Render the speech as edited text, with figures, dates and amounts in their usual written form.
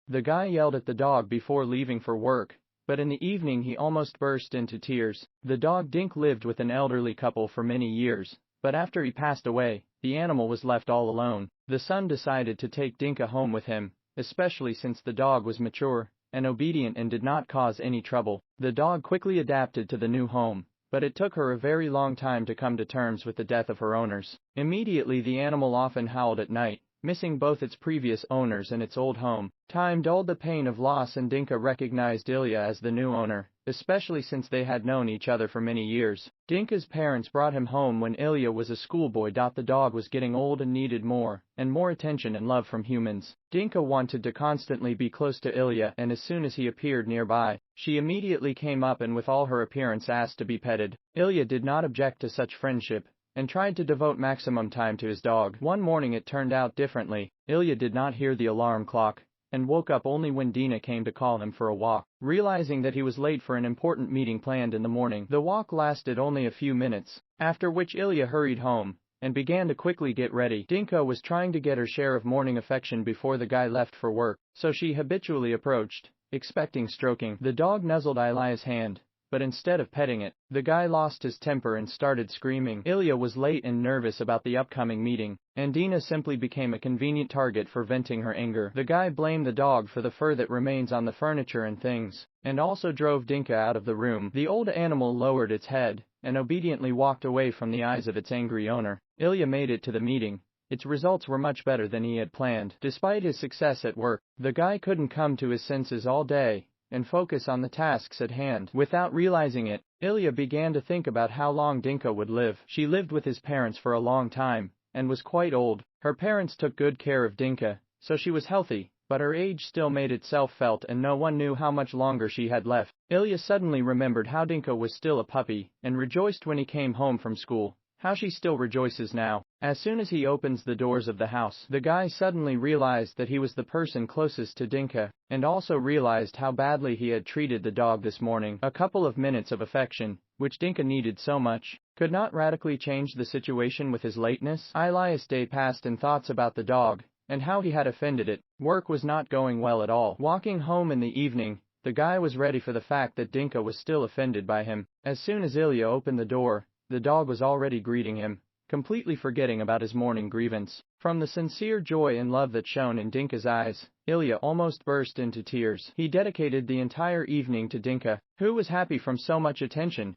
The guy yelled at the dog before leaving for work, but in the evening he almost burst into tears. The dog Dink lived with an elderly couple for many years, but after he passed away, the animal was left all alone. The son decided to take Dinka home with him, especially since the dog was mature and obedient and did not cause any trouble. The dog quickly adapted to the new home, but it took her a very long time to come to terms with the death of her owners. Immediately the animal often howled at night, missing both its previous owners and its old home. Time dulled the pain of loss and Dinka recognized Ilya as the new owner, especially since they had known each other for many years. Dinka's parents brought him home when Ilya was a schoolboy. The dog was getting old and needed more attention and love from humans. Dinka wanted to constantly be close to Ilya, and as soon as he appeared nearby, she immediately came up and with all her appearance asked to be petted. Ilya did not object to such friendship, and tried to devote maximum time to his dog. One morning it turned out differently. Ilya did not hear the alarm clock, and woke up only when Dina came to call him for a walk. Realizing that he was late for an important meeting planned in the morning, the walk lasted only a few minutes, after which Ilya hurried home and began to quickly get ready. Dinka was trying to get her share of morning affection before the guy left for work, so she habitually approached, expecting stroking. The dog nuzzled Ilya's hand, but instead of petting it, the guy lost his temper and started screaming. Ilya was late and nervous about the upcoming meeting, and Dina simply became a convenient target for venting her anger. The guy blamed the dog for the fur that remains on the furniture and things, and also drove Dinka out of the room. The old animal lowered its head and obediently walked away from the eyes of its angry owner. Ilya made it to the meeting. Its results were much better than he had planned. Despite his success at work, the guy couldn't come to his senses all day and focus on the tasks at hand. Without realizing it, Ilya began to think about how long Dinka would live. She lived with his parents for a long time, and was quite old. Her parents took good care of Dinka, so she was healthy, but her age still made itself felt and no one knew how much longer she had left. Ilya suddenly remembered how Dinka was still a puppy, and rejoiced when he came home from school. How she still rejoices now. As soon as he opens the doors of the house, the guy suddenly realized that he was the person closest to Dinka, and also realized how badly he had treated the dog this morning. A couple of minutes of affection, which Dinka needed so much, could not radically change the situation with his lateness. Ilya's day passed in thoughts about the dog, and how he had offended it. Work was not going well at all. Walking home in the evening, the guy was ready for the fact that Dinka was still offended by him. As soon as Ilya opened the door, the dog was already greeting him, completely forgetting about his morning grievance. From the sincere joy and love that shone in Dinka's eyes, Ilya almost burst into tears. He dedicated the entire evening to Dinka, who was happy from so much attention,